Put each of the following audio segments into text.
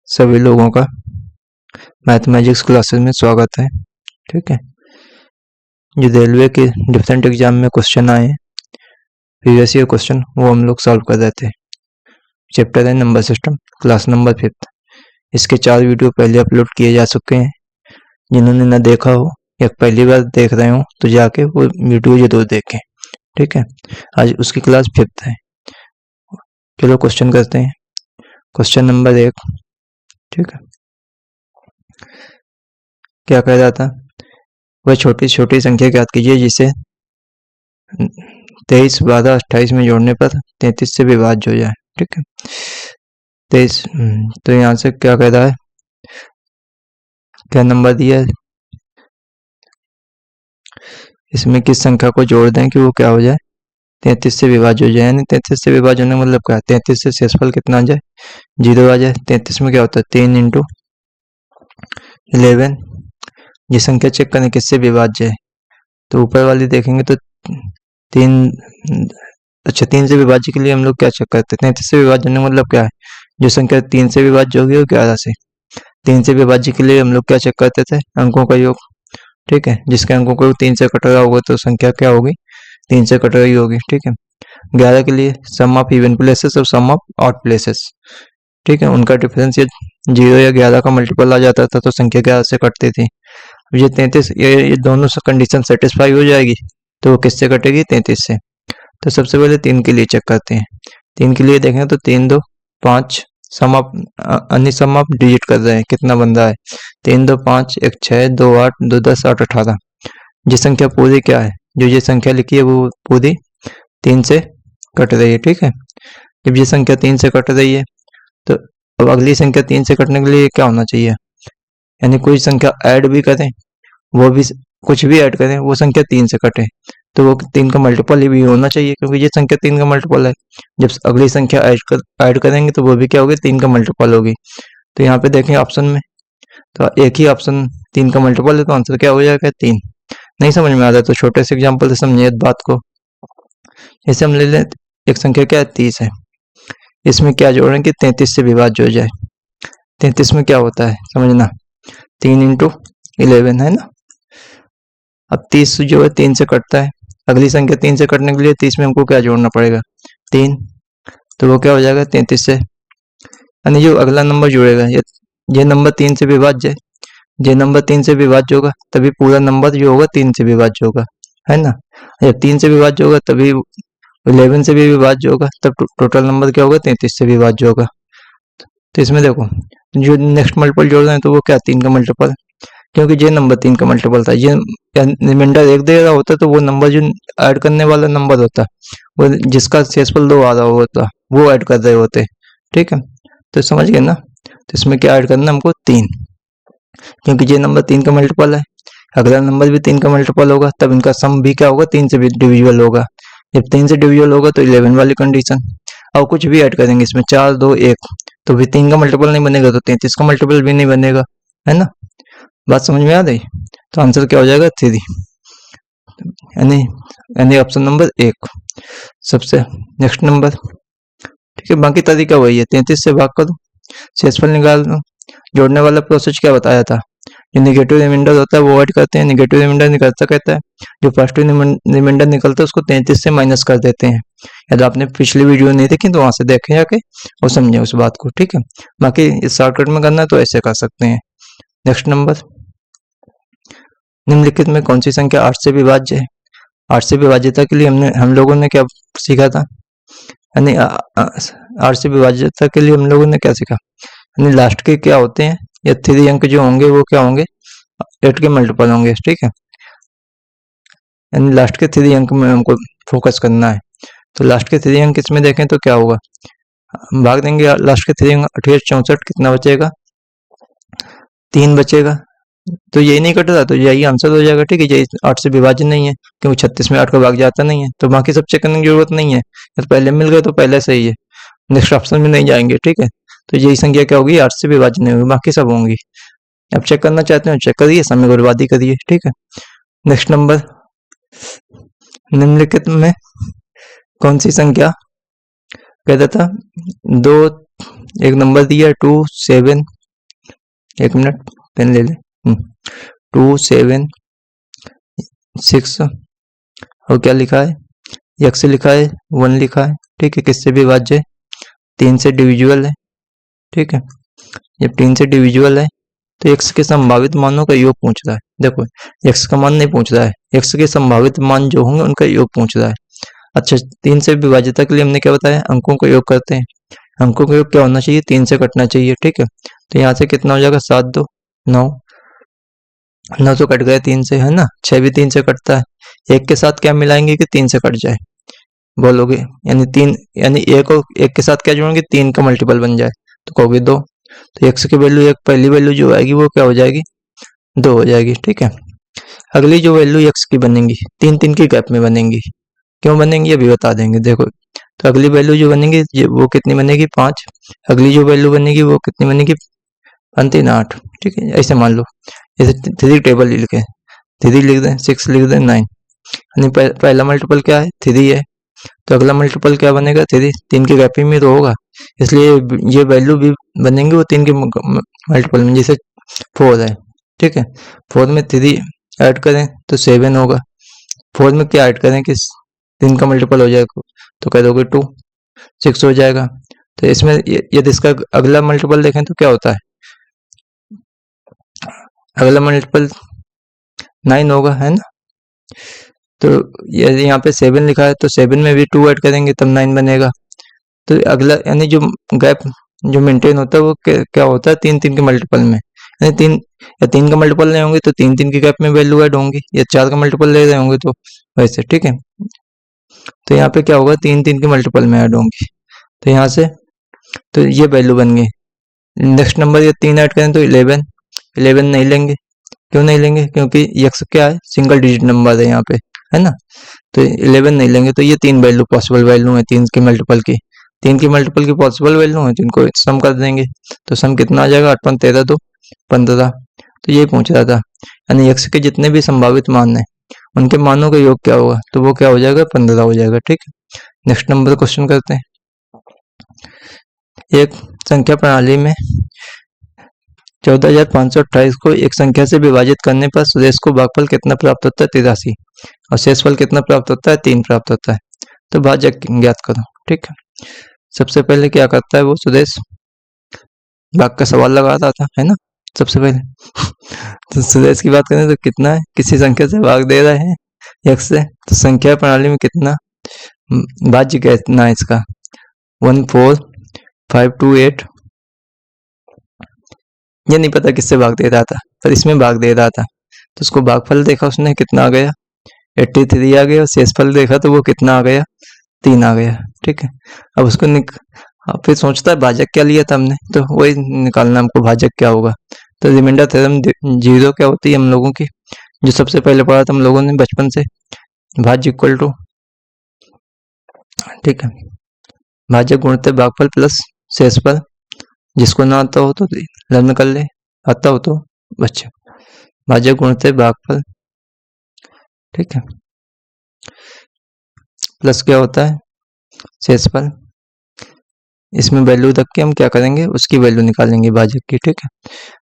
सभी लोगों का मैथमेटिक्स क्लासेस में स्वागत है। ठीक है, जो रेलवे के डिफरेंट एग्जाम में क्वेश्चन आए हैं, प्रीवियस ईयर क्वेश्चन, वो हम लोग सॉल्व कर रहे थे। चैप्टर है नंबर सिस्टम, क्लास नंबर 5। इसके 4 वीडियो पहले अपलोड किए जा चुके हैं। जिन्होंने ना देखा हो या पहली बार देख रहे हो तो जाके वो वीडियो जरूर देखें। ठीक है, आज उसकी क्लास 5 है। चलो क्वेश्चन करते हैं। Question number 1। ठीक है, क्या कह रहा था? वह छोटी छोटी संख्या ज्ञात कीजिए जिसे 23, 12, 28 में जोड़ने पर 33 से विभाज्य हो जाए। ठीक है, 23। तो यहाँ से क्या कह रहा है, क्या नंबर दिया है, इसमें किस संख्या को जोड़ दें कि वो क्या हो जाए, 33 से विभाज्य हो जाए। यानी 33 से विभाज्य होने का मतलब क्या है, 33 से शेषफल कितना आ जाए, 0 आ जाए। 33 में क्या होता है, 3 × 11। ये संख्या चेक करें किससे विभाज्य है, तो ऊपर वाली देखेंगे तो 3। अच्छा, 3 से विभाज्य के लिए हम लोग क्या चेक करते हैं, 33 से विभाज्य होने का मतलब क्या है, जो संख्या 3 से विभाज्य होगी वो 11 से। 3 से विभाज्य के लिए हम लोग क्या चेक करते थे, अंकों का योग। ठीक है, जिसके अंकों को 3 से कट रहा होगा तो संख्या क्या होगी, 3 से कट रही होगी। ठीक है, 11 के लिए सम ऑफ इवन प्लेसेस और सम ऑफ ऑड प्लेसेस। ठीक है, उनका डिफरेंस ये 0 या 11 का मल्टीपल आ जाता था तो संख्या 11 से कटती थी। अब ये 33, ये दोनों कंडीशन सेटिस्फाई हो जाएगी तो वो किससे कटेगी, 33 से। तो सबसे पहले 3 के लिए चेक करते हैं। 3 के लिए देखें तो 3, 2, 5। सम ऑफ अन्य सम ऑफ डिजिट कर रहे हैं, कितना बन रहा है, 3, 2, 5, 1, 6, 2, 8, 2, 10, 8, 18। ये संख्या पूरी क्या है, जो ये संख्या लिखी है वो पूरी 3 से कट रही है। ठीक है, जब ये संख्या 3 से कट रही है तो अब अगली संख्या 3 से कटने के लिए क्या होना चाहिए, यानी कोई संख्या ऐड भी करें, वो भी कुछ भी ऐड करें, वो संख्या 3 से कटे तो वो 3 का मल्टीपल ही भी होना चाहिए, क्योंकि ये संख्या 3 का मल्टीपल है। जब अगली संख्या ऐड करेंगे तो वो भी क्या होगी, 3 का मल्टीपल होगी। तो यहाँ पे देखें ऑप्शन में, तो एक ही ऑप्शन 3 का मल्टीपल है, तो आंसर क्या हो जाएगा, 3। नहीं समझ में आ रहा तो छोटे से एग्जाम्पल से समझिए इस बात को। जैसे हम ले लें एक संख्या क्या है, 30 है, इसमें क्या जोड़ें कि 33 से विभाज्य हो जाए। 33 में क्या होता है समझना, 3 × 11 है ना। अब 30 जो है 3 से कटता है, अगली संख्या 3 से कटने के लिए 30 में हमको क्या जोड़ना पड़ेगा, 3। तो वो क्या हो जाएगा, 33 से, यानी जो अगला नंबर जुड़ेगा ये नंबर 3 से विभाज्य है, ये नंबर 3 से विभाज्य होगा तभी पूरा नंबर जो होगा 3 से विभाज्य होगा, है ना। जब 3 से विभाज्य होगा तभी 11 से भी विभाज्य होगा, तब टोटल नंबर क्या होगा, 33 से विभाज्य होगा। तो इसमें देखो जो नेक्स्ट मल्टीपल जोड़ रहे हैं तो वो क्या, 3 का मल्टीपल, क्योंकि ये नंबर 3 का मल्टीपल था। ये रिमाइंडर 1 दे रहा होता तो वो नंबर जो ऐड करने वाला नंबर होता, वो जिसका शेषफल 2 आ रहा होता, वो ऐड कर रहे होते। ठीक है, तो समझ गए ना। तो इसमें क्या ऐड करना हमको, 3, क्योंकि ये नंबर 3 का मल्टीपल है, अगला नंबर भी 3 का मल्टीपल होगा, तब इनका सम भी क्या होगा, 3 से भी डिविजिबल होगा। जब 3 से डिविजिबल होगा तो 11 वाली कंडीशन। और कुछ भी ऐड करेंगे इसमें, 4, 2, 1, तो भी 3 का मल्टीपल नहीं बनेगा तो 33 का मल्टीपल भी नहीं बनेगा, है ना। बात समझ में आ गई। तो आंसर क्या हो जाएगा, 3, यानी ऑप्शन नंबर 1 सबसे नेक्स्ट नंबर। ठीक है, बाकी तरीका वही है, 33 से भाग करो, शेषफल निकाल दो। जोड़ने वाला प्रोसेस क्या बताया था, जो निगेटिव रिमाइंडर होता है वो ऐड करते हैं, निगेटिव रिमाइंडर निकलता कहता है, जो पॉजिटिव रिमाइंडर निकलता है उसको 33 से माइनस कर देते हैं। यदि आपने पिछली वीडियो नहीं देखी तो वहां से देखें जाके और समझे उस बात को। ठीक है, बाकी इस शॉर्टकट में करना है तो ऐसे कर सकते हैं। नेक्स्ट नंबर, निम्नलिखित में कौन सी संख्या 8 से विभाज्य है। 8 से विभाज्यता के लिए हम लोगों ने क्या सीखा था, यानी 8 से विभाज्यता के लिए हम लोगों ने क्या सीखा, यानी लास्ट के क्या होते हैं, या 3 अंक जो होंगे वो क्या होंगे, 8 के मल्टीपल होंगे। ठीक है, यानी लास्ट के 3 अंक में हमको फोकस करना है। तो लास्ट के 3 अंक इसमें देखें तो क्या होगा, भाग देंगे लास्ट के 3 अंक, 28, 64, कितना बचेगा, 3 बचेगा। तो यही नहीं कट रहा तो यही आंसर हो जाएगा। ठीक है, यही 8 से विभाज्य नहीं है, क्योंकि 36 में 8 का भाग जाता नहीं है, तो बाकी सब चेक करने की जरूरत नहीं है, तो पहले मिल गए तो पहले सही है, नेक्स्ट ऑप्शन में नहीं जाएंगे। ठीक है, तो यही संख्या क्या होगी, 8 से विभाज्य नहीं होगी, बाकी सब होंगी। अब चेक करना चाहते हो चेक करिए, समय बर्बादी करिए। ठीक है, नेक्स्ट नंबर, निम्नलिखित में कौन सी संख्या कहता था, दो एक नंबर दिया 2, 7, एक मिनट पेन ले ले। 2 7 6 और क्या लिखा है, x लिखा है, 1 लिखा है। ठीक है, किससे विभाज्य है, 3 से डिविजिबल है। ठीक है, जब 3 से डिविजिबल है तो x के संभावित मानों का योग पूछ रहा है। देखो x का मान नहीं पूछ रहा है, x के संभावित मान जो होंगे उनका योग पूछ रहा है। अच्छा, 3 से विभाज्यता के लिए हमने क्या बताया, अंकों का योग करते हैं। अंकों का योग क्या होना चाहिए, 3 से कटना चाहिए। ठीक है, तो यहाँ से कितना हो जाएगा, 7 2 9, 9 तो कट गए 3 से, है ना। 6 भी 3 से कटता है। एक के साथ क्या मिलाएंगे कि 3 से कट जाए, बोलोगे, यानी 3, यानी एक और एक के साथ क्या जोड़ेंगे, 3 का मल्टीपल बन जाए तो कहोगे 2। तो x की वैल्यू, एक पहली वैल्यू जो आएगी वो क्या हो जाएगी, 2 हो जाएगी। ठीक है, अगली जो वैल्यू x की बनेंगी, 3 3 की गैप में बनेंगी। क्यों बनेंगी अभी बता देंगे। देखो, तो अगली वैल्यू जो बनेगी वो कितनी बनेगी, 5। अगली जो वैल्यू बनेगी वो कितनी बनेगी, 5 3 8। ठीक है, ऐसे मान लो, जैसे 3 टेबल लिखे, 3 लिख दें, 6 लिख दें, 9। यानी पहला मल्टीपल क्या है, 3 है, तो अगला मल्टीपल क्या बनेगा, 3। 3 की गैपिंग में तो होगा, इसलिए ये वैल्यू भी बनेंगे वो 3 के मल्टीपल में। जैसे 4 है, ठीक है, 4 में 3 ऐड करें तो 7 होगा। 4 में क्या ऐड करें कि 3 का मल्टीपल हो जाएगा, तो कह दोगे 2, 6 हो जाएगा। तो इसमें यदि इसका अगला मल्टीपल देखें तो क्या होता है, अगला मल्टीपल 9 होगा, है ना। तो यदि यहाँ पे 7 लिखा है तो 7 में भी 2 ऐड करेंगे तब 9 बनेगा। तो अगला, यानी जो गैप जो मेंटेन होता है वो क्या होता है, 3 3 के मल्टीपल में। यानी 3 या 3 का मल्टीपल ले होंगे तो 3 3 की गैप में वैल्यू ऐड होंगी, या 4 का मल्टीपल ले रहे होंगे तो वैसे। ठीक है, तो यहाँ पे क्या होगा, 3 3 के मल्टीपल में ऐड होंगी। तो यहाँ से तो ये वैल्यू बन गई। नेक्स्ट नंबर ये 3 ऐड करें तो 11, 11 नहीं लेंगे। क्यों नहीं लेंगे, क्योंकि x क्या है, सिंगल डिजिट नंबर है यहाँ पे, है ना। तो 11 नहीं लेंगे। तो ये 3 वैल्यू पॉसिबल वैल्यू है 3 के मल्टीपल की, 3 की मल्टीपल की पॉसिबल वैल्यू है, तो इनको सम कर देंगे। तो सम कितना आ जाएगा, 8 5 13 2 15। तो यही पूछ रहा था, यानी x के जितने भी संभावित मान है उनके मानों का योग क्या होगा, तो वो क्या हो जाएगा, 15 हो जाएगा। ठीक है, नेक्स्ट नंबर क्वेश्चन करते हैं। एक संख्या प्रणाली में 14,528 को एक संख्या से विभाजित करने पर सुरेश को भागफल कितना प्राप्त होता है, 83, और शेषफल कितना प्राप्त होता है, 3 प्राप्त होता है। तो भाजक ज्ञात करो। ठीक है, सबसे पहले क्या करता है वो सुरेश, भाग का सवाल लगाता था, है ना, सबसे पहले। तो सुरेश की बात करें तो कितना है, किसी संख्या से भाग दे रहे हैं x से, तो संख्या प्रणाली में कितना भाज्य कितना है इसका, 14528। ये नहीं पता किससे भाग दे रहा था, पर इसमें भाग दे रहा था। तो उसको भागफल देखा उसने, कितना आ गया, 83 आ गया। शेषफल देखा तो वो कितना आ गया, 3 आ गया। ठीक है, अब उसको फिर सोचता है भाजक क्या लिया था हमने, तो वही निकालना हमको, भाजक क्या होगा। तो रिमाइंडर थ्योरम 0 क्या होती है हम लोगों की, जो सबसे पहले पढ़ा था हम लोगों ने बचपन से, भाज्य इक्वल टू, ठीक है, भाजक गुणित भागफल प्लस शेषफल। जिसको ना आता हो तो लर्न कर ले, आता हो तो बच्चे, भाजक गुणित भागफल, ठीक है, प्लस क्या होता है, शेषफल। इसमें वैल्यू रख के हम क्या करेंगे, उसकी वैल्यू निकालेंगे भाजक की। ठीक है,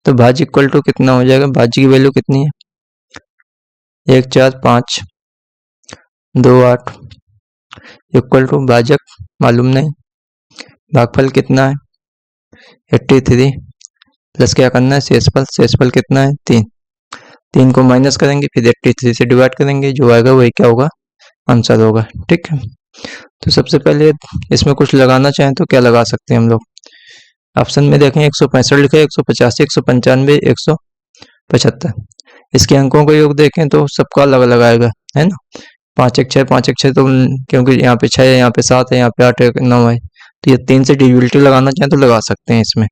तो भाज्य इक्वल टू कितना हो जाएगा, भाज्य की वैल्यू कितनी है, 1 4 5 2 8 इक्वल टू, भाजक मालूम नहीं, भागफल कितना है 83, प्लस क्या करना है, शेषफल। शेषफल कितना है 3, 3 को माइनस करेंगे, फिर 83 से डिवाइड करेंगे, जो आएगा वही क्या होगा, आंसर होगा। ठीक है, तो सबसे पहले इसमें कुछ लगाना चाहें तो क्या लगा सकते हैं हम लोग, ऑप्शन में देखें 165 लिखा है, 185 195 175। इसके अंकों का योग देखें तो सबका अलग अलग आएगा, है ना। 5 1 6 5 1 6, तो क्योंकि यहाँ पे 6 है, यहाँ पे 7 है, यहाँ पे 8 है, 9 है, तो ये 3 से डिविजिबिलिटी लगाना चाहें तो लगा सकते हैं इसमें।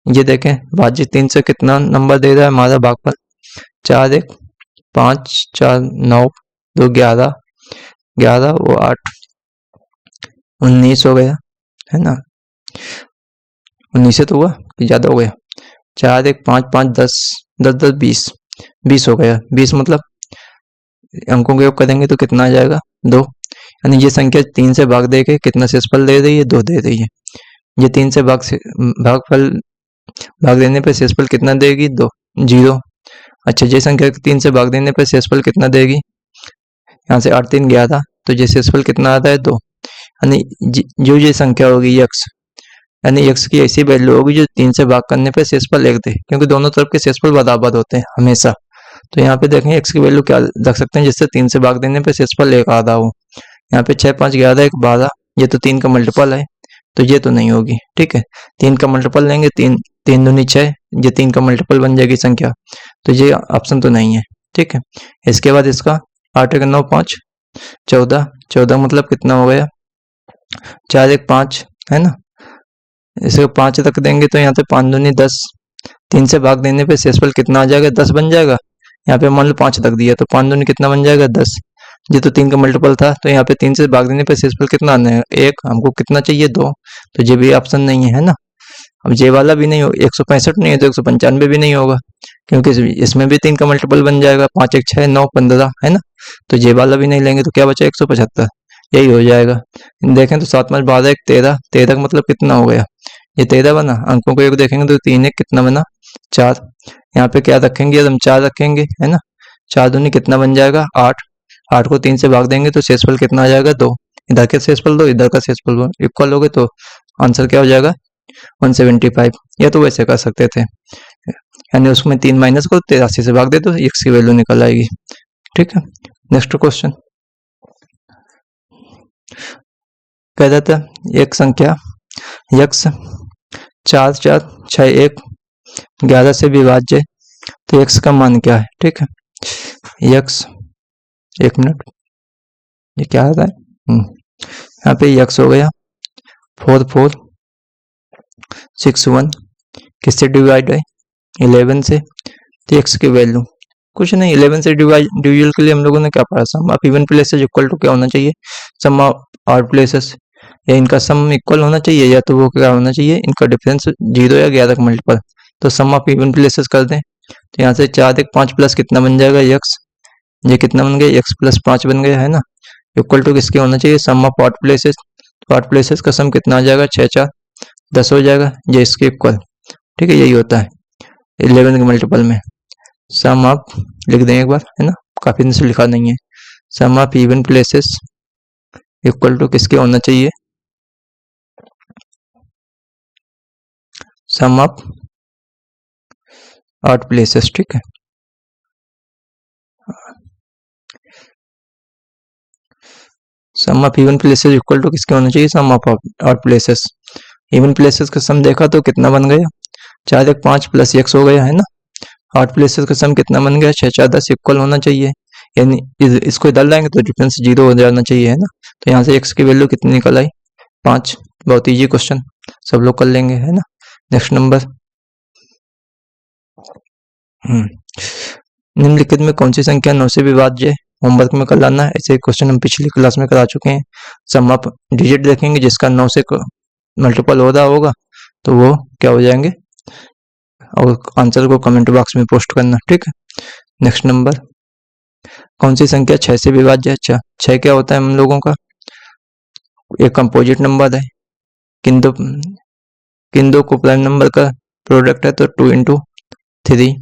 ये देखें, भाज्य 3 से कितना नंबर दे रहा है हमारा भागफल, 4 1 5 4 9 2 11 11 वो 8 19 हो गया, है ना। 19 से तो हुआ कि ज्यादा हो गया, 4 1 5 5 10 10 10 20 20 हो गया। 20 मतलब अंकों का योग करेंगे तो कितना आ जाएगा, 2। यानी ये संख्या 3 से भाग दे के कितना शेषफल दे रही है, 2 दे रही है। ये 3 से भागफल भाग देने पे शेषफल कितना देगी? 2 0। अच्छा, ये संख्या 3 से भाग देने पे शेषफल कितना देगी? यहाँ से 8 3 गया था, तो ये शेषफल कितना आता है? 2। यानी जो ये संख्या होगी x, यानी x की ऐसी वैल्यू होगी जो 3 से भाग करने पे शेषफल 1 दे, क्योंकि दोनों तरफ के शेषफल बराबर होते हैं हमेशा। तो यहाँ पे देखेंगे x की वैल्यू क्या रख सकते हैं जिससे 3 से भाग देने पे शेषफल 1 आता हो। यहाँ पे 6 5 11 1 12, ये तो 3 का मल्टीपल है, तो ये तो नहीं होगी। ठीक है, 3 का मल्टीपल लेंगे, 3 3 दूनी 6, ये 3 का मल्टीपल बन जाएगी संख्या, तो ये ऑप्शन तो नहीं है। ठीक है, इसके बाद इसका 8 1 9 5 14, 14 मतलब कितना हो गया? 4 1 5 है ना, इसे 5 रख देंगे तो यहाँ पे 5 दूनी 10, 3 से भाग देने पे शेषफल कितना आ जाएगा? 10 बन जाएगा। यहाँ पे मान लो 5 रख दिया तो 5 दूनी कितना बन जाएगा? 10। ये तो 3 का मल्टीपल था, तो यहाँ पे 3 से भाग देने पे शेषफल कितना आना है? 1। हमको कितना चाहिए? 2, तो ये भी ऑप्शन नहीं है ना। अब ये वाला भी नहीं हो, 165 नहीं है तो 195 भी नहीं होगा, क्योंकि इसमें भी 3 का मल्टीपल बन जाएगा। 5 1 6 9 15 है ना, तो ये वाला भी नहीं लेंगे, तो क्या बचा? 175, यही हो जाएगा। देखें तो 7 5 12 1 13, 13 का मतलब कितना हो गया? ये 13 बना। अंकों को एक देखेंगे तो 3 1 कितना बना? 4। यहाँ पे क्या रखेंगे? हम 4 रखेंगे, है ना। 4 दूनी कितना बन जाएगा? 8। 8 को 3 से भाग देंगे तो शेषफल कितना आ जाएगा? 2। इधर के शेषफल 2, इधर का शेषफल 2, इक्वल हो गए, तो आंसर क्या हो जाएगा? 175। या तो वैसे कर सकते थे, यानी उसमें 3 माइनस करो, 83 से भाग दे तो x की वैल्यू निकल आएगी। ठीक है, नेक्स्ट क्वेश्चन कह देता है एक संख्या x 4 4 6 1 11 से विभाज्य, तो x का मान क्या है? ठीक है, x, एक मिनट, ये क्या आता है? यहाँ पे x हो गया 4 4 6 1, किससे डिवाइड है? 11 से। तो x की वैल्यू कुछ नहीं, 11 से डिविजन के लिए हम लोगों ने क्या पढ़ा? Sum of even places equal to क्या होना चाहिए? सम ऑफ ऑड प्लेसेस, या इनका सम इक्वल होना चाहिए, या तो वो क्या होना चाहिए? इनका डिफरेंस 0 या 11 का मल्टीपल। तो सम ऑफ इवन प्लेसेस कर दें, तो यहाँ से 4 1 5 प्लस कितना बन जाएगा? x, ये कितना बन गया? x प्लस 5 बन गया, है ना। इक्वल टू किसके होना चाहिए? Sum of odd places. तो ऑड प्लेसेस का सम कितना आ जाएगा? 6 4 10 हो जाएगा, ये इसके इक्वल। ठीक है, यही होता है 11 के मल्टीपल में। सम ऑफ लिख दें एक बार, है ना, काफी दिन से लिखा नहीं है। Sum of even places equal to किसके होना चाहिए? Sum of odd places. ठीक है, sum of even places equal to किसके होना चाहिए? Sum of odd places. Even places का सम देखा तो कितना बन गया? 4 1 5 प्लस x हो गया, है ना। ऑड प्लेसेस का सम कितना बन गया? 6 4 10 इक्वल होना चाहिए, यानी इसको इधर लाएंगे तो डिफरेंस 0 हो जाना चाहिए, है ना। तो यहाँ से x की वैल्यू कितनी निकल आई? 5। बहुत इजी क्वेश्चन, सब लोग कर लेंगे, है ना। नेक्स्ट नंबर, निम्नलिखित में कौन सी संख्या 9 से विभाज्य है? होमवर्क में कर लाना है, ऐसे क्वेश्चन हम पिछली क्लास में करा चुके हैं। सम ऑफ डिजिट देखेंगे जिसका 9 से मल्टीपल हो रहा होगा तो वो क्या हो जाएंगे, और आंसर को कमेंट बॉक्स में पोस्ट करना। ठीक है, नेक्स्ट नंबर, कौन सी संख्या 6 से विभाज्य है? अच्छा, 6 क्या होता है हम लोगों का? एक कंपोजिट नंबर है, किन दो को प्राइम नंबर का प्रोडक्ट है, तो 2 into 3।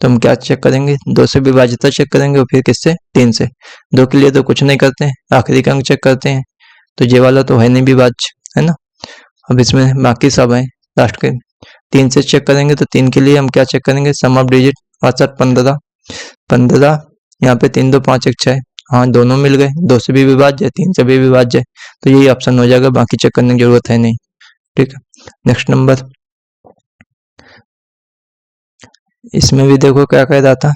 तो हम क्या चेक करेंगे? 2 से विभाज्यता चेक करेंगे, और फिर किससे? 3 से। 2 के लिए तो कुछ नहीं करते हैं, आखिरी का अंक चेक करते हैं, तो ये वाला तो है नहीं विभाज्य, है ना। अब इसमें बाकी सब है लास्ट के। 3 से चेक करेंगे, तो 3 के लिए हम क्या चेक करेंगे? सम ऑफ डिजिट 5 7 15 15, यहाँ पे 3 2 5 1 6, हाँ दोनों मिल गए। 2 से भी विभाज्य है, 3 से भी विभाज्य है, तो यही ऑप्शन हो जाएगा, बाकी चेक करने की जरूरत है नहीं। ठीक है, नेक्स्ट नंबर, इसमें भी देखो क्या कह रहा था?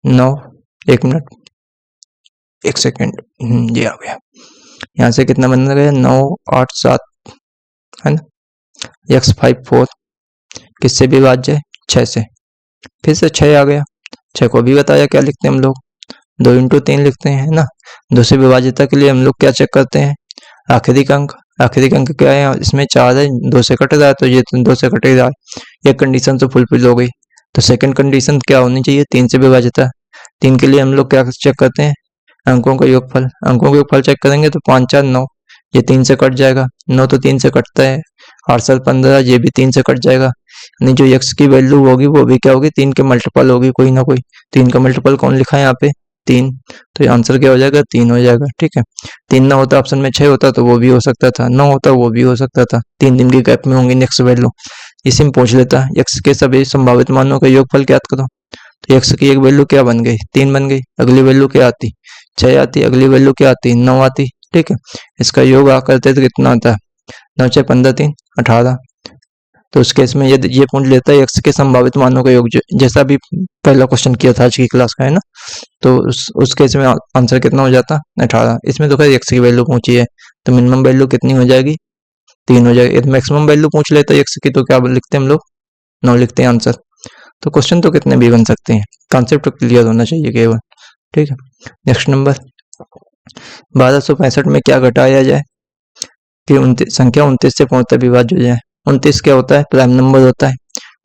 9, एक मिनट, एक सेकेंड, ये आ गया। यहाँ से कितना बन गया? 9 8 7, है ना। x 5 4 किससे विभाज्य है? 6 से। फिर से 6 आ गया, 6 को भी बताया क्या लिखते हैं हम लोग? 2 into 3 लिखते हैं, है ना। 2 से विभाज्यता के लिए हम लोग क्या चेक करते हैं? आखिरी का अंक। आखिरी का अंक क्या है? इसमें 4 है, 2 से कट रहा है, तो ये 2 से कट रहा है, एक कंडीशन तो फुलफिल हो गई। तो सेकंड कंडीशन क्या होनी चाहिए? 3 से विभाज्यता। 3 के लिए हम लोग क्या चेक करते हैं? अंकों का योगफल। अंकों का योगफल चेक करेंगे तो 5 4 9, ये 3 से कट जाएगा, 9 तो 3 से कटता है। 8 7 15, ये भी 3 से कट जाएगा। यानी जो x की वैल्यू होगी वो भी क्या होगी, 3 के मल्टीपल होगी कोई ना कोई। 3 का मल्टीपल कौन लिखा है यहाँ पे, 3, तो आंसर क्या हो जाएगा, 3 हो जाएगा। ठीक है, 3 ना होता ऑप्शन में, 6 होता तो वो भी हो सकता था, 9 होता वो भी हो सकता था। 3 दिन के गैप में होंगी नेक्स्ट वैल्यू, इसी में पूछ लेता x के सभी संभावित मानों का योगफल ज्ञात करो। तो x की एक वैल्यू क्या बन गई, 3 बन गई। अगली वैल्यू क्या आती, 6 आती। अगली वैल्यू क्या आती, 9 आती। ठीक है, इसका योग करते तो कितना आता है, 9 6 15 3 18। तो उस केस में ये पूछ लेता है x के संभावित मानों का योग, जैसा अभी पहला क्वेश्चन किया था आज की क्लास का, है ना। तो उस केस में आंसर कितना हो जाता, 18। इसमें तो खैर x की वैल्यू पूछी है, तो मिनिमम वैल्यू कितनी हो जाएगी, 3 हो जाएगी। मैक्सिमम वैल्यू पूछ लेता है x की, तो क्या लिखते हैं हम लोग, 9 लिखते हैं आंसर। तो क्वेश्चन तो कितने भी बन सकते हैं, कॉन्सेप्ट क्लियर होना चाहिए केवल। ठीक है, नेक्स्ट नंबर 1265 में क्या घटाया जाए कि संख्या 29 से पूर्णतः विभाज्य हो जाए। 29 क्या होता है, प्राइम नंबर होता है।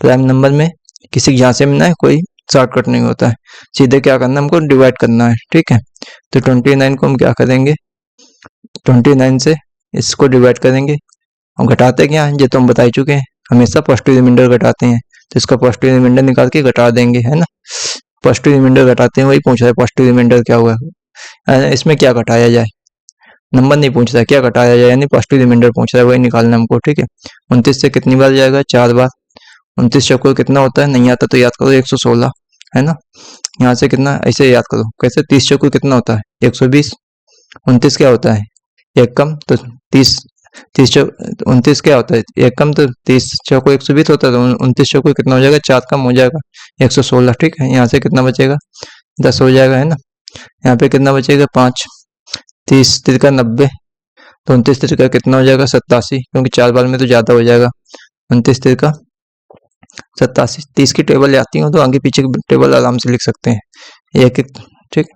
प्राइम नंबर में किसी झांसे में ना कोई शॉर्टकट नहीं होता है, सीधे क्या करना है, हमको डिवाइड करना है। ठीक है, तो 29 को हम क्या करेंगे, 29 से इसको डिवाइड करेंगे। हम घटाते क्या है, ये तो हम बता ही चुके हैं, हमेशा पॉजिटिव रिमाइंडर घटाते हैं, तो इसका पॉजिटिव रिमाइंडर निकाल के घटा देंगे, है ना। पॉजिटिव रिमाइंडर घटाते हैं, वही पूछ रहा है पॉजिटिव रिमाइंडर क्या हुआ है, इसमें क्या घटाया जाए, नंबर नहीं पूछ रहा है, क्या घटाया जाए, यानी पॉजिटिव रिमाइंडर पूछ रहा है, वही निकालना है हमको। ठीक है, 29 से कितनी बार जाएगा, 4 बार। 29 चौको कितना होता है, नहीं आता तो याद करो 116, है ना। यहाँ से कितना, ऐसे याद करो कैसे, 30 चौको कितना होता है, 120। 29 क्या होता है, एक कम तो 30, 29 क्या होता है, एक कम तो 30 चौको 120 होता है, तो 29 चौको कितना हो जाएगा, 4 कम हो जाएगा 116। ठीक है, यहाँ से कितना बचेगा, 10 हो जाएगा, है ना। यहाँ पे कितना बचेगा, 5, 30 तिरका 90, तो 29 तिरका कितना हो जाएगा, 87, क्योंकि 4 बार में तो ज्यादा हो जाएगा। 29 तिरका 87, 30 की टेबल आती हो तो आगे पीछे की टेबल आराम से लिख सकते हैं एक एक। ठीक,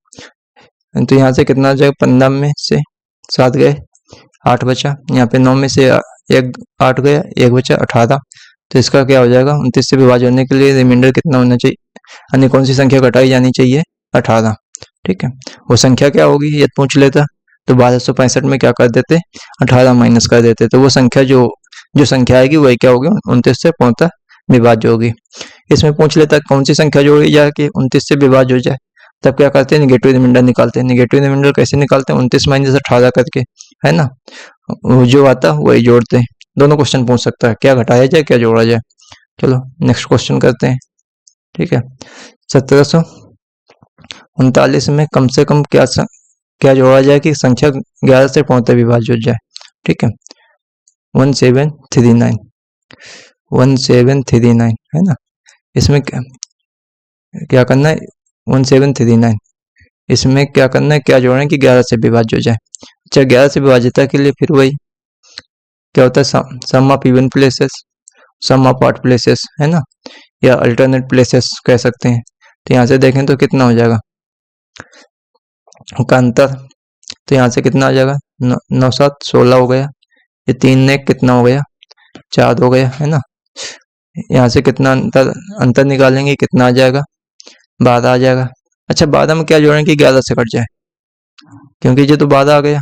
तो यहाँ से कितना हो जाएगा, 15 में से 7 गए, 8 बचा। यहाँ पे 9 में से एक 8 गया, 1 बचा, 18। तो इसका क्या हो जाएगा, 29 से विभाज्य होने के लिए रिमाइंडर कितना होना चाहिए, यानी कौन सी संख्या घटाई जानी चाहिए, 18। ठीक है, वो संख्या क्या होगी ये पूछ लेता, तो 1265 में क्या कर देते, 18 माइनस कर देते, तो वो संख्या जो संख्या आएगी वही क्या होगी, 29 से पूर्णतः विभाज्य होगी। इसमें पूछ लेता कौन सी संख्या जोड़ी जाए कि 29 से विभाज्य हो जाए, तब क्या करते हैं, निगेटिव रिमाइंडर निकालते हैं। निगेटिव रिमाइंडर कैसे निकालते हैं, 29 माइनस 18 करके, है ना, वो जो आता वही जोड़ते हैं। दोनों क्वेश्चन पूछ सकता है, क्या घटाया जाए क्या जोड़ा जाए। चलो नेक्स्ट क्वेश्चन करते हैं। ठीक है, 1739 में कम से कम क्या जोड़ा जाए कि संख्या 11 से पूर्णतः विभाज्य हो जाए। ठीक है, 1739 1739, है ना। इसमें क्या करना है, 1739, इसमें क्या करना है, क्या जोड़ना है कि 11 से विभाज्य हो जाए। अच्छा, 11 से विभाज्यता के लिए फिर वही क्या होता है, sum of even places, sum of odd places, है ना, या अल्टरनेट प्लेसेस कह सकते हैं। तो यहाँ से देखें तो कितना हो जाएगा का अंतर, तो यहाँ से कितना आ जाएगा, 9 7 16 हो गया, ये 3 ने कितना हो गया, 4 हो गया, है ना। यहाँ से कितना अंतर निकालेंगे, कितना आ जाएगा, 12 आ जाएगा। अच्छा, 12 में क्या जोड़ें कि 11 से कट जाए, क्योंकि ये तो 12 आ गया।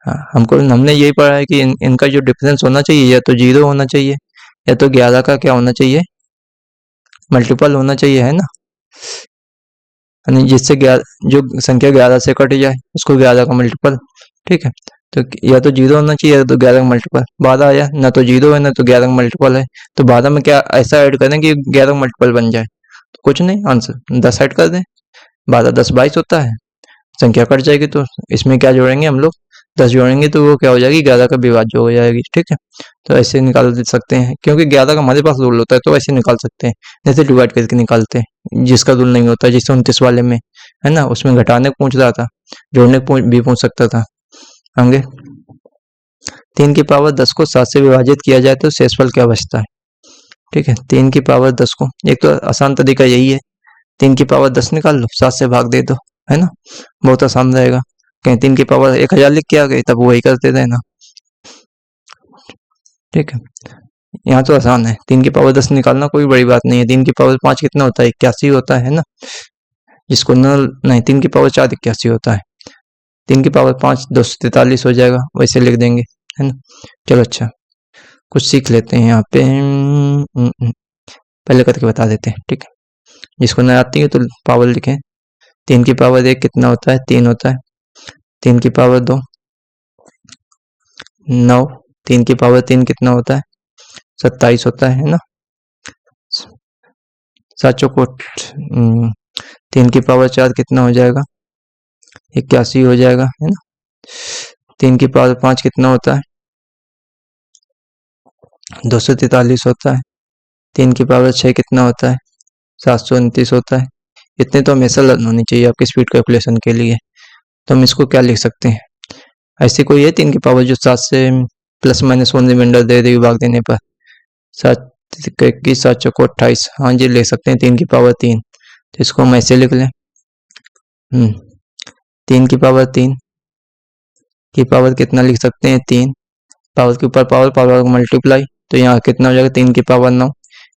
हाँ, हमने यही पढ़ा है कि इनका जो डिफरेंस होना चाहिए या तो 0 होना चाहिए या तो 11 का क्या होना चाहिए, मल्टीपल होना चाहिए, है ना। यानी जिससे जो संख्या 11 से कट जाए उसको 11 का मल्टीपल। ठीक है, तो या तो 0 होना चाहिए या तो 11 का मल्टीपल। 12 आया, ना तो 0 है ना तो 11 का मल्टीपल है, तो 12 में क्या ऐसा ऐड करें कि 11 का मल्टीपल बन जाए, तो कुछ नहीं, आंसर 10 ऐड कर दें। 12 10 22 होता है, संख्या कट जाएगी, तो इसमें क्या जोड़ेंगे हम लोग, 10 जोड़ेंगे तो वो क्या हो जाएगी, 11 का विभाज्य हो जाएगी। ठीक है, तो ऐसे निकाल सकते हैं, क्योंकि 11 का हमारे पास रूल होता है तो ऐसे निकाल सकते हैं, जैसे डिवाइड करके निकालते हैं, जिसका रूल नहीं होता, जैसे 29 वाले में, है ना, उसमें घटाने को पूछ रहा था, जोड़ने को भी पूछ सकता था। आगे 3 की पावर 10 को 7 से विभाजित किया जाए तो शेषफल क्या बचता है। ठीक है, 3 की पावर 10 को, एक तो आसान तरीका यही है, 3 की पावर 10 निकाल लो, 7 से भाग दे दो, है ना, बहुत आसान रहेगा। कहीं 3 की पावर 1000 लिख के आ गई तब वही करते थे ना। ठीक है, यहाँ तो आसान है, 3 की पावर 10 निकालना कोई बड़ी बात नहीं है। 3 की पावर 5 कितना होता है, 81 होता है ना, जिसको नहीं 3 की पावर 4 81 होता है, 3 की पावर 5 243 हो जाएगा, वैसे लिख देंगे, है ना। चलो अच्छा, कुछ सीख लेते हैं यहाँ पे। पहले करके बता देते हैं, ठीक है। जिसको नहीं आती है तो पावर लिखें। 3 की पावर 1 कितना होता है? 3 होता है। 3 की पावर 2 9। 3 की पावर 3 कितना होता है? 27 होता है ना। 7 चौको 3 की पावर 4 कितना हो जाएगा? 81 हो जाएगा, है ना। 3 की पावर 5 कितना होता है? 243 होता है। 3 की पावर 6 कितना होता है? 729 होता है। इतने तो हमेशा लर्न होनी चाहिए आपकी स्पीड कैलकुलेशन के लिए। तो हम इसको क्या लिख सकते हैं? ऐसी कोई है 3 की पावर जो 7 से प्लस माइनस 1 रिमाइंडर दे दे विभाग देने पर? 7 21, 7 चौको 28। हाँ जी, ले सकते हैं 3 की पावर 3। तो इसको हम ऐसे लिख लें। 3 की पावर 3 की पावर कितना लिख सकते हैं? 3। पावर के ऊपर पावर, पावर मल्टीप्लाई, तो यहाँ कितना हो जाएगा? 3 की पावर 9।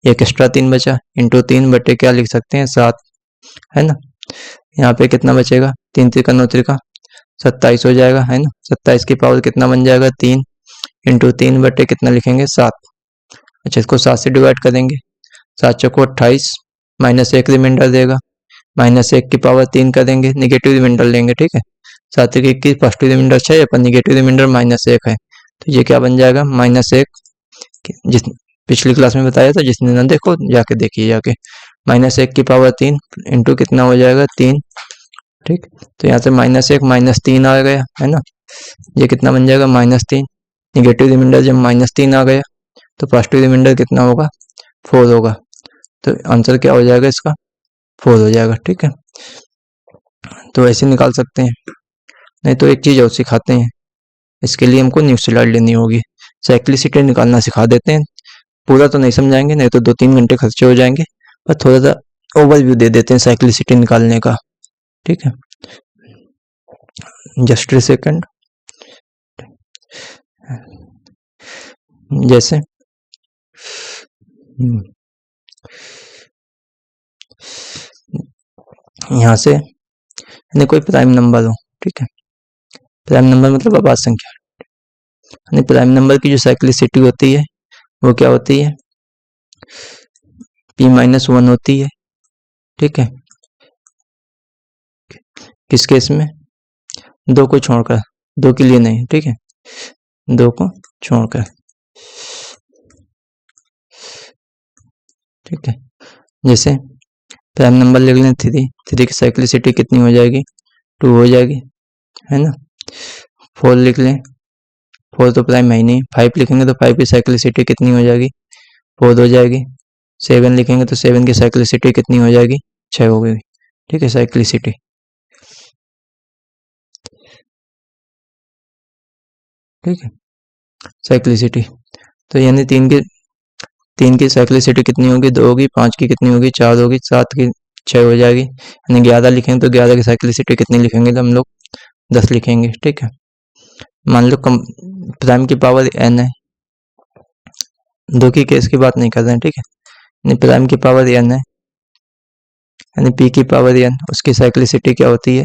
एक एक्स्ट्रा 3 बचा, इंटू 3 बटे क्या लिख सकते हैं? 7, है ना। यहाँ पे कितना बचेगा? 3 त्रिका 9 त्रिका 27 हो जाएगा, है ना। 27 की पावर कितना बन जाएगा? 3 इंटू 3 बटे कितना लिखेंगे? 7। अच्छा, इसको 7 से डिवाइड करेंगे। 7 चौको 28, माइनस 1 रिमाइंडर देगा। माइनस 1 की पावर 3 करेंगे, निगेटिव रिमाइंडर लेंगे, ठीक है। 7 की पॉजिटिव रिमाइंडर 6 पर निगेटिव रिमाइंडर -1 है, तो ये क्या बन जाएगा? -1। जिस पिछली क्लास में बताया था, जिसने ना देखो जाके देखिए जाके। -1 की पावर 3 इंटू कितना हो जाएगा? 3, ठीक। तो यहाँ से -1 -3 आ गया, है ना। ये कितना बन जाएगा? -3। निगेटिव रिमाइंडर जब -3 आ गया तो पॉजिटिव रिमाइंडर कितना होगा? 4 होगा। तो आंसर क्या हो जाएगा इसका? 4 हो जाएगा, ठीक है। तो ऐसे निकाल सकते हैं। नहीं तो एक चीज़ और सिखाते हैं, इसके लिए हमको न्यूक्लियोटाइड लेनी होगी। साइक्लिसिटी निकालना सिखा देते हैं। पूरा तो नहीं समझाएंगे, नहीं तो 2-3 घंटे खर्चे हो जाएंगे, पर थोड़ा सा ओवरव्यू दे देते हैं साइक्लिसिटी निकालने का, ठीक है। Just a second. जैसे यहाँ से यानी कोई प्राइम नंबर हो, ठीक है। प्राइम नंबर मतलब आबाद संख्या, यानी प्राइम नंबर की जो साइक्लिसिटी होती है वो क्या होती है? p-1 होती है, ठीक है। किस केस में? 2 को छोड़कर, 2 के लिए नहीं, ठीक है। 2 को छोड़कर, ठीक है। जैसे प्राइम नंबर लिख लें 3, 3 की साइक्लिसिटी कितनी हो जाएगी? 2 हो जाएगी, है ना। 4 लिख लें, 4 तो प्राइम है ही नहीं। 5 लिखेंगे तो 5 की साइक्लिसिटी कितनी हो जाएगी? 4 हो जाएगी। 7 लिखेंगे तो 7 की साइक्लिसिटी कितनी हो जाएगी? 6 हो गई, ठीक है। साइक्लिसिटी, ठीक है। साइक्लिसिटी तो यानी 3 की साइक्लिसिटी कितनी होगी? 2 होगी। 5 की कितनी होगी? 4 होगी। 7 की 6 हो जाएगी, यानी 11 लिखेंगे तो 11 की साइक्लिसिटी कितनी लिखेंगे? तो हम लोग 10 लिखेंगे, ठीक है। मान लो प्राइम की पावर n है, 2 की केस की बात नहीं कर रहे हैं, ठीक है। यानी प्राइम की पावर n है, यानी p की पावर n, उसकी साइक्लिसिटी क्या होती है?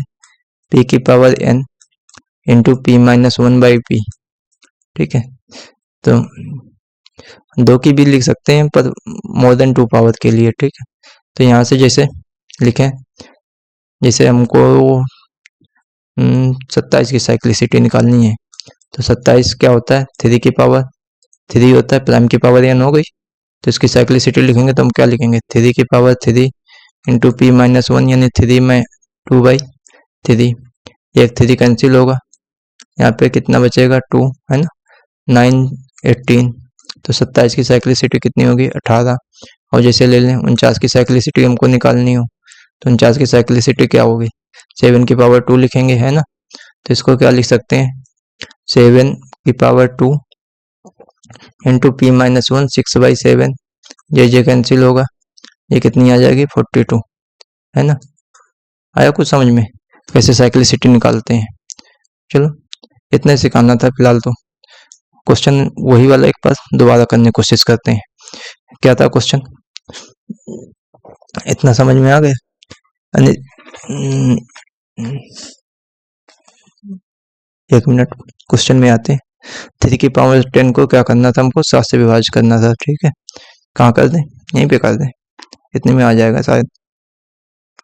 p की पावर n इंटू p-1/p, ठीक है। तो 2 की भी लिख सकते हैं, पर मोर देन 2 पावर के लिए, ठीक है। तो यहाँ से जैसे लिखें, जैसे हमको 27 की साइक्लिसिटी निकालनी है, तो 27 क्या होता है? 3 की पावर 3 होता है, प्राइम की पावर n हो गई, तो इसकी साइक्लिसिटी लिखेंगे तो हम क्या लिखेंगे? 3 की पावर 3 इंटू p-1, यानी 3 में 2/3, एक 3 कैंसिल होगा, यहाँ पे कितना बचेगा? 2, है ना। 9, 18, तो 27 की साइक्लिसिटी कितनी होगी? 18। और जैसे ले लें 49 की साइक्लिसिटी हमको निकालनी हो, तो 49 की साइक्लिसिटी क्या होगी? 7 की पावर 2 लिखेंगे, है ना। तो इसको क्या लिख सकते हैं? 7 की पावर 2 इंटू p-1, 6/7, ये कैंसिल होगा, ये कितनी आ जाएगी? 42, है ना। आया कुछ समझ में कैसे साइक्लिसिटी निकालते हैं? चलो, इतना ही सिखाना था फिलहाल। तो क्वेश्चन वही वाला एक बार दोबारा करने की कोशिश करते हैं। क्या था क्वेश्चन? इतना समझ में आ गया? एक मिनट, क्वेश्चन में आते हैं। 3 की पावर 10 को क्या करना था, हमको 7 से विभाजित करना था। ठीक है, कहाँ कर दें, यहीं पे कर दें, इतने में आ जाएगा शायद।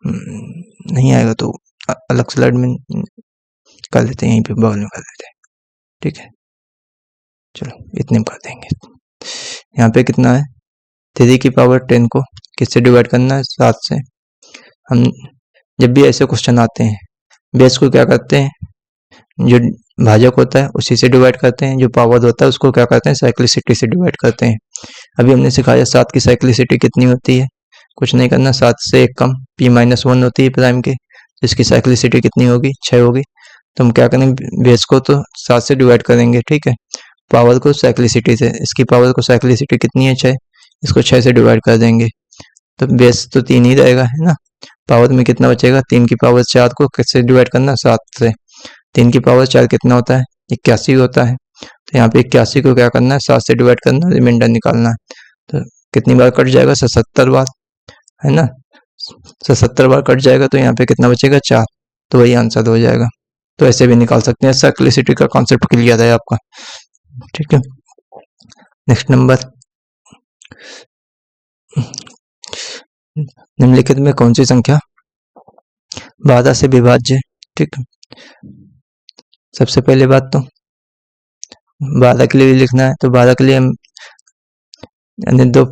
नहीं आएगा तो अलग स्लाइड में कर देते हैं, यहीं पे बगल में कर देते हैं। ठीक है, चलो इतने में कर देंगे। यहाँ पे कितना है, 3 की पावर 10 को किससे डिवाइड करना है, 7 से। हम जब भी ऐसे क्वेश्चन आते हैं, बेस को क्या करते हैं, जो भाजक होता है उसी से डिवाइड करते हैं, जो पावर होता है उसको क्या करते हैं, साइक्लिसिटी से डिवाइड करते हैं। अभी हमने सिखाया 7 की साइक्लिसिटी कितनी होती है, कुछ नहीं करना, 7 से एक कम p-1 होती है प्राइम की, इसकी साइक्लिसिटी कितनी होगी, 6 होगी। तो हम क्या करेंगे, बेस को तो 7 से डिवाइड करेंगे, ठीक है, पावर को साइक्लिसिटी से, इसकी पावर को साइक्लिसिटी कितनी है, 6, इसको 6 से डिवाइड कर देंगे, तो बेस तो 3 ही रहेगा, है ना। पावर में कितना बचेगा, 3 की पावर 4 को किससे डिवाइड करना, 7 से। 3 की पावर 4 कितना होता है, 81 होता है। तो यहाँ पे 81 को क्या करना है, 7 से डिवाइड करना, रिमाइंडर निकालना है। तो कितनी बार कट जाएगा, 77 बार, है ना। 77 बार कट जाएगा तो यहाँ पे कितना बचेगा, 4, तो वही आंसर हो जाएगा। तो ऐसे भी निकाल सकते हैं, साइक्लिसिटी का कॉन्सेप्ट क्लियर है आपका। ठीक है, नेक्स्ट नंबर, निम्नलिखित में कौन सी संख्या 12 से विभाज्य। ठीक, सबसे पहले बात तो 12 के लिए लिखना है, तो 12 के लिए हम यानी 2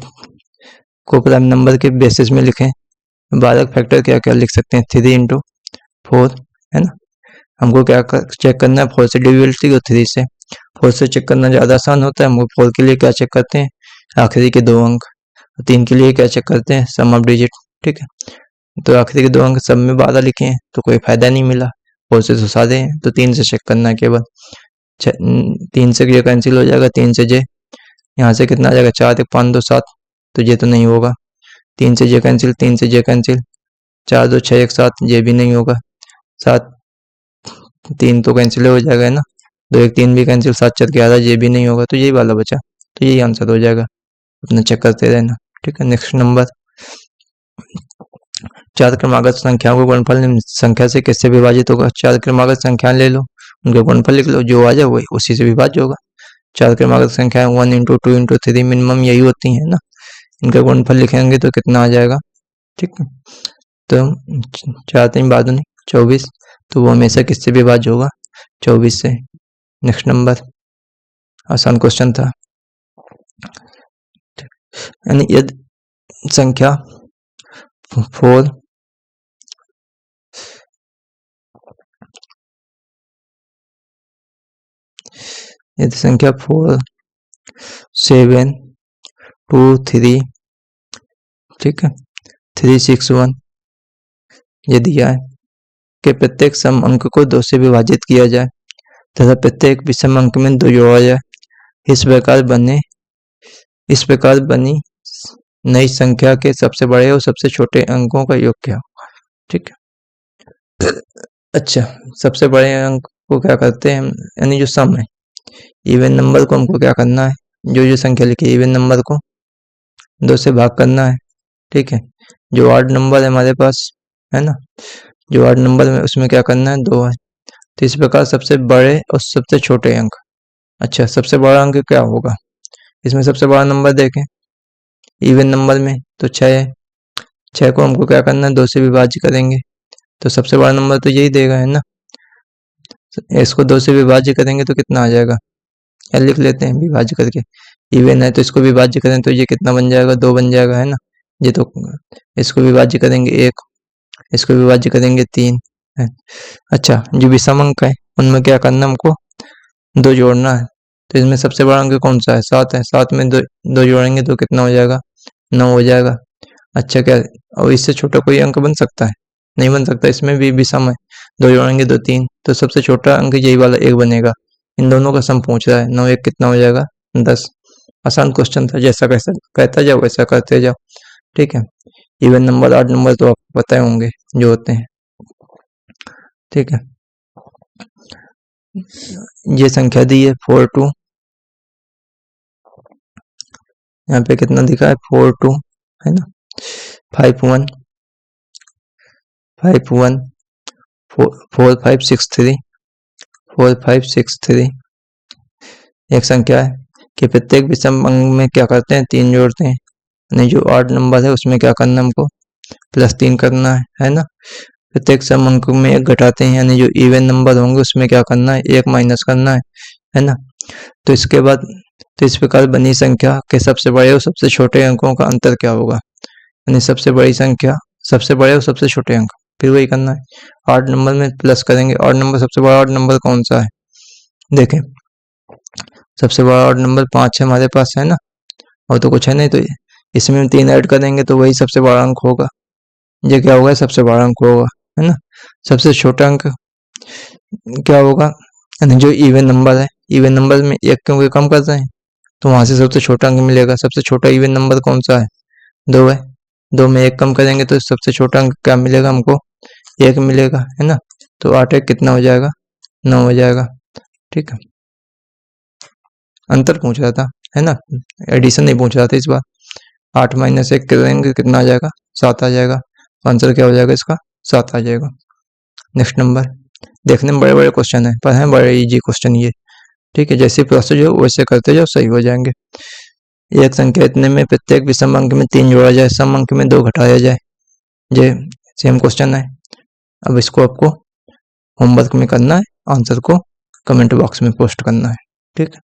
को प्राइम नंबर के बेसिस में लिखें। 12 फैक्टर क्या क्या लिख सकते हैं, 3 इंटू 4, है ना। हमको क्या चेक करना है, 4 से डिविजिबिलिटी और 3 से। 4 से चेक करना ज़्यादा आसान होता है। हम 4 के लिए क्या चेक करते हैं, आखिरी के 2 अंक। 3 के लिए क्या चेक करते हैं, सम ऑफ डिजिट। ठीक है, तो आखिरी के 2 अंक सब में 12 लिखे हैं तो कोई फायदा नहीं मिला, 4 से तो सादे हैं, तो 3 से चेक करना है केवल। 3 से ये कैंसिल हो जाएगा, 3 से जे, यहाँ से कितना आ जाएगा, 4 1 5 2 7, तो ये तो नहीं होगा। 3 से जे कैंसिल, 3 से जे कैंसिल, 4 2 6 1 7, ये भी नहीं होगा। 7 3 तो कैंसिल हो जाएगा, है ना। 2 1 3 भी कैंसिल, 7 4 11, ये भी नहीं होगा, तो यही वाला बचा, तो यही आंसर हो जाएगा। अपना चेक करते रहना। ठीक है, नेक्स्ट नंबर, 4 क्रमागत संख्याओं का गुणनफल निम्न संख्या से किससे विभाजित होगा। 4 क्रमागत संख्या ले लो, उनका गुणनफल लिख लो, जो आ जाए वही उसी से विभाज्य होगा। 4 क्रमागत संख्याएं 1 इंटू 2 इंटू 3 मिनिमम यही होती हैं ना, इनका गुणनफल लिखेंगे तो कितना आ जाएगा। ठीक है, तो 4 3 12 24, तो वो हमेशा किससे विभाज्य होगा, 24 से। नेक्स्ट नंबर, आसान क्वेश्चन था। यानी यदि संख्या 4 यदि संख्या 4 7 2 3, ठीक है, 3 6 1 ये दिया है कि प्रत्येक सम अंक को 2 से विभाजित किया जाए तथा प्रत्येक विषम अंक में 2 जोड़ा जाए। इस प्रकार बनी नई संख्या के सबसे बड़े और सबसे छोटे अंकों का योग क्या होगा। ठीक है, अच्छा, सबसे बड़े अंक को क्या करते हैं, यानी जो सम है, इवन नंबर को हमको क्या करना है, जो संख्या लिखी है इवन नंबर को 2 से भाग करना है। ठीक है, जो ऑड नंबर है हमारे पास, है ना, जो ऑड नंबर में उसमें क्या करना है, 2 है। तो इस प्रकार सबसे बड़े और सबसे छोटे अंक, अच्छा सबसे बड़ा अंक क्या होगा, इसमें सबसे बड़ा नंबर देखें इवन नंबर में तो 6 है। 6 को हमको क्या करना है, 2 से विभाज्य करेंगे, तो सबसे बड़ा नंबर तो यही देगा, है ना। इसको 2 से विभाज्य करेंगे तो कितना आ जाएगा, या लिख लेते हैं विभाज्य करके, इवन है तो इसको विभाज्य करें तो ये कितना बन जाएगा, 2 बन जाएगा, है ना। ये तो इसको विभाज्य करेंगे 1, इसको विभाज्य करेंगे 3 है। अच्छा, जो विषम अंक है उनमें क्या करना है, हमको 2 जोड़ना है। तो इसमें सबसे बड़ा अंक कौन सा है, 7 है, 7 में 2 जोड़ेंगे तो कितना हो जाएगा, 9 हो जाएगा। अच्छा, क्या और इससे छोटा कोई अंक बन सकता है, नहीं बन सकता, इसमें भी विषम है, 2 जोड़ेंगे 2 3, तो सबसे छोटा अंक यही वाला 1 बनेगा। इन दोनों का सम पूछ रहा है, 9 1 कितना हो जाएगा, 10। आसान क्वेश्चन था, जैसा कैसा कहता जाओ वैसा करते जाओ। ठीक है, इवन नंबर ऑड नंबर तो आपको पता ही होंगे जो होते हैं। ठीक है, ये संख्या दी है 4 2, यहाँ पे कितना दिखा है 4 2, है ना, 5 1 5 1 4 5 6 3 4 5 6 3, एक संख्या है कि प्रत्येक विषम अंक में क्या करते हैं, 3 जोड़ते हैं, यानी जो ऑड नंबर है उसमें क्या करना है हमको, +3 करना है ना। प्रत्येक सम अंक में 1 घटाते हैं, यानी जो इवन नंबर होंगे उसमें क्या करना है, 1 माइनस करना है ना। तो इसके बाद तो इस प्रकार बनी संख्या के सबसे बड़े और सबसे छोटे अंकों का अंतर क्या होगा, यानी सबसे बड़ी संख्या, सबसे बड़े और सबसे छोटे अंक, फिर वही करना है, ऑड नंबर में प्लस करेंगे। ऑड नंबर, सबसे बड़ा ऑड नंबर कौन सा है, देखें सबसे बड़ा ऑड नंबर 5 है हमारे पास, है ना, और तो कुछ है नहीं, तो इसमें 3 ऐड करेंगे तो वही सबसे बड़ा अंक होगा, ये क्या होगा, सबसे बड़ा अंक होगा, है ना। सबसे छोटा अंक क्या होगा, यानी जो इवन नंबर है, इवन नंबर में 1 क्योंकि कम कर रहे हैं तो वहां से सबसे छोटा अंक मिलेगा। सबसे छोटा इवन नंबर कौन सा है, 2 है, 2 में 1 कम करेंगे तो सबसे छोटा अंक क्या मिलेगा हमको, 1 मिलेगा, है ना। तो 8 1 कितना हो जाएगा, 9 हो जाएगा, ठीक है। अंतर पूछ रहा था, है ना, एडिशन नहीं पूछ रहा था इस बार। 8 माइनस 1 करेंगे कितना आ जाएगा, 7 आ जाएगा। आंसर क्या हो जाएगा इसका, 7 आ जाएगा। नेक्स्ट नंबर, देखने में बड़े बड़े क्वेश्चन है पर हैं बड़े इजी क्वेश्चन ये, ठीक है। जैसे प्रोसेस हो वैसे करते जाओ, सही हो जाएंगे। एक संख्या इतने में प्रत्येक विषम अंक में 3 जोड़ा जाए, सम अंक में 2 घटाया जाए, ये सेम क्वेश्चन है। अब इसको आपको होमवर्क में करना है, आंसर को कमेंट बॉक्स में पोस्ट करना है, ठीक है।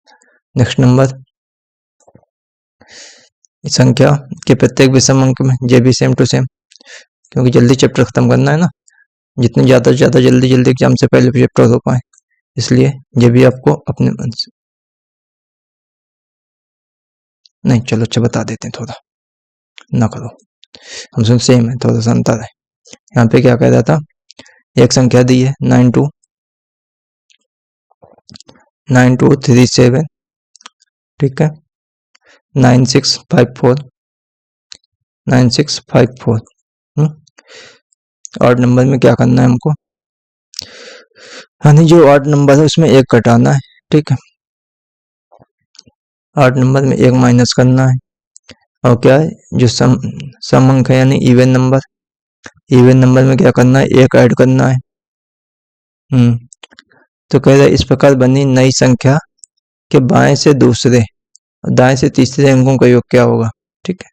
नेक्स्ट नंबर, संख्या के प्रत्येक विषम अंक में, ये भी सेम टू सेम, क्योंकि जल्दी चैप्टर खत्म करना है ना, जितने ज़्यादा से ज़्यादा जल्दी जल्दी एग्जाम से पहले चैप्टर हो पाए, इसलिए ये भी आपको अपने मन से, नहीं चलो अच्छा बता देते हैं, थोड़ा ना करो, हम सेम है, थोड़ा सा अंतर है। यहाँ पे क्या कह रहा था, एक संख्या दी है 9237, ठीक है, 9654 ऑड नंबर में क्या करना है हमको, यानी जो ऑड नंबर है उसमें 1 घटाना है, ठीक है। ऑड नंबर में 1 माइनस करना है, और क्या है जो सम अंक है यानी इवन नंबर, इवन नंबर में क्या करना है, 1 ऐड करना है। तो कह रहा है इस प्रकार बनी नई संख्या के बाएं से दूसरे दाएं से तीसरे अंकों का योग क्या होगा, ठीक है।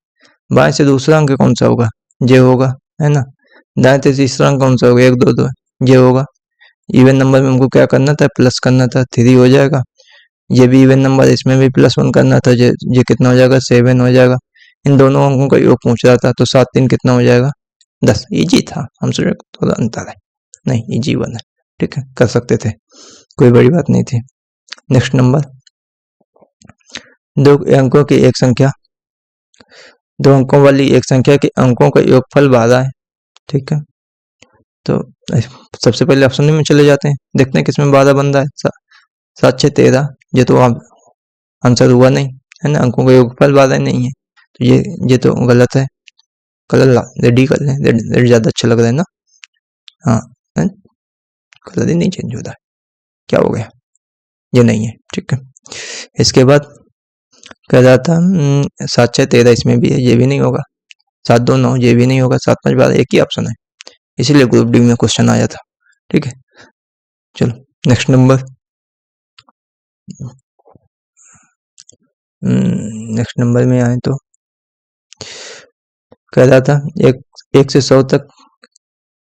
बाएं से दूसरा अंक कौन सा होगा, ये होगा, है ना। दाएं से तीसरा अंक कौन सा होगा, 1 2 2, ये होगा। इवन नंबर में हमको क्या करना था, प्लस करना था, 3 हो जाएगा। ये भी इवन नंबर, इसमें भी +1 करना था, ये कितना हो जाएगा, 7 हो जाएगा। इन दोनों अंकों का योग पूछ रहा था, तो 7 3 कितना हो जाएगा, 10। इजी था, हम सोचे थोड़ा अंतर है, नहीं इजी वन है, ठीक है, कर सकते थे, कोई बड़ी बात नहीं थी। नेक्स्ट नंबर, 2 अंकों की एक संख्या, 2 अंकों वाली एक संख्या के अंकों का योगफल 12 है, ठीक है। तो सबसे पहले ऑप्शन में चले जाते हैं, देखते हैं किसमें 12 बन रहा है। 7 6 13, ये तो आंसर हुआ नहीं, है ना, अंकों का योगफल 12 नहीं है, तो ये तो गलत है। कलर डी कर लें, रेड ज़्यादा अच्छा लग रहा है ना, हाँ, कलर ही नहीं चेंज होता है, क्या हो गया, ये नहीं है, ठीक है। इसके बाद कह रहा था 7 6 13, इसमें भी है, ये भी नहीं होगा। 7 2 9, ये भी नहीं होगा। 7 5 12, एक ही ऑप्शन है, इसीलिए ग्रुप डी में क्वेश्चन आया था, ठीक है। चलो नेक्स्ट नंबर, नेक्स्ट नंबर में आए तो कह रहा था 1 से 100 तक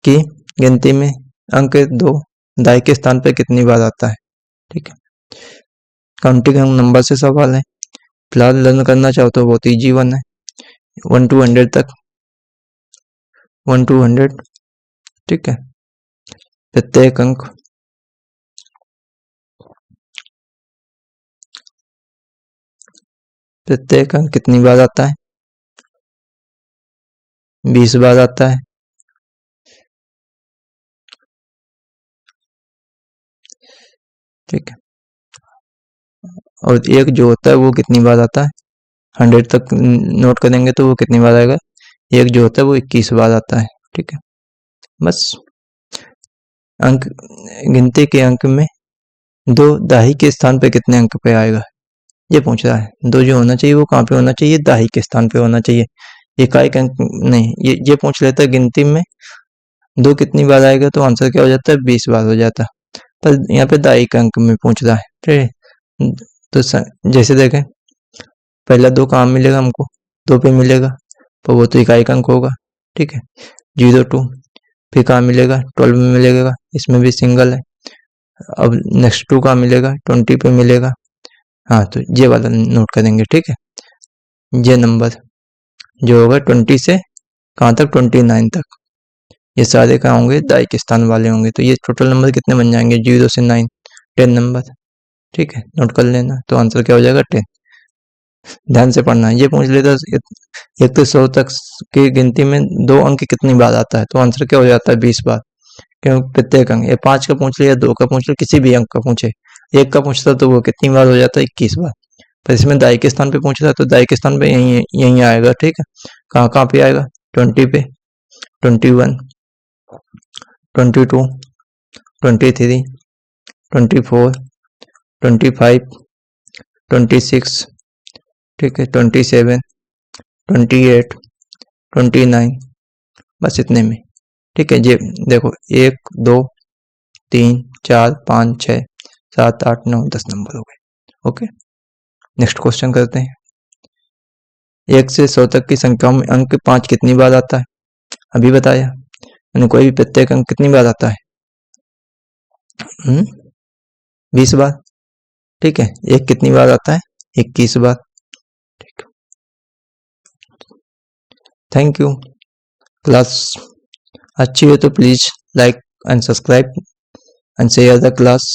की गिनती में अंक 2 दाएं के स्थान पर कितनी बार आता है, ठीक है। काउंटिंग नंबर से सवाल है, फिलहाल लर्न करना चाहो तो बहुत ईजी वन है, 1 to 100 तक, 1 to 100, ठीक है। प्रत्येक अंक कितनी बार आता है, 20 बार आता है, ठीक है। और एक जो होता है वो कितनी बार आता है, 100 तक नोट करेंगे तो वो कितनी बार आएगा, एक जो होता है वो 21 बार आता है, ठीक है। बस अंक, गिनती के अंक में 2 दाही के स्थान पे कितने अंक पे आएगा, ये पूछ रहा है। 2 जो होना चाहिए वो कहाँ पे होना चाहिए, दाही के स्थान पे होना चाहिए, इकाई अंक नहीं, ये पूछ लेता है गिनती में 2 कितनी बार आएगा, तो आंसर क्या हो जाता है, 20 बार हो जाता, पर यहाँ पे दाही के अंक में पूछ रहा है, ठीक है। तो जैसे देखें पहला 2 कहाँ मिलेगा हमको, 2 पे मिलेगा, पर वो तो इकाई का अंक होगा, ठीक है। 02 फिर कहाँ मिलेगा, 12 में मिलेगा, इसमें भी सिंगल है। अब नेक्स्ट 2 कहाँ मिलेगा, 20 पे मिलेगा। हाँ, तो ये वाला नोट करेंगे, ठीक है। ये नंबर जो होगा 20 से कहाँ तक, 29 तक, ये सारे कहाँ होंगे, दाई के स्थान वाले होंगे। तो ये टोटल नंबर कितने बन जाएंगे, 0 से 9, 10 नंबर, ठीक है। नोट कर लेना, तो आंसर क्या हो जाएगा, 10। ध्यान से पढ़ना है। ये पूछ लेता 1 से 100 तक की गिनती में 2 अंक कितनी बार आता है, तो आंसर क्या हो जाता है, 20 बार। क्यों, प्रत्येक अंक, ये 5 का पूछ लिया, 2 का पूछ लिया, किसी भी अंक का पूछे, 1 का पूछता तो वो कितनी बार हो जाता है, 21 बार। पर इसमें दाई के स्थान पे पूछ रहा है, तो दाई के स्थान पे यहीं आएगा, ठीक है। कहाँ कहाँ पे आएगा, 20 पे, 21, 22, 23, 24, 25, 26, ठीक है, 27, 28, 29, बस इतने में, ठीक है। ये देखो 1, 2, 3, 4, 5, 6, 7, 8, 9, 10 नंबर हो गए। ओके, नेक्स्ट क्वेश्चन करते हैं। 1 से 100 तक की संख्याओं में अंक 5 कितनी बार आता है, अभी बताया। कोई भी प्रत्येक अंक कितनी बार आता है, 20 बार, ठीक है। 1 कितनी बार आता है, 21 बार, ठीक। Thank you. क्लास अच्छी हो तो please like and subscribe and share the class.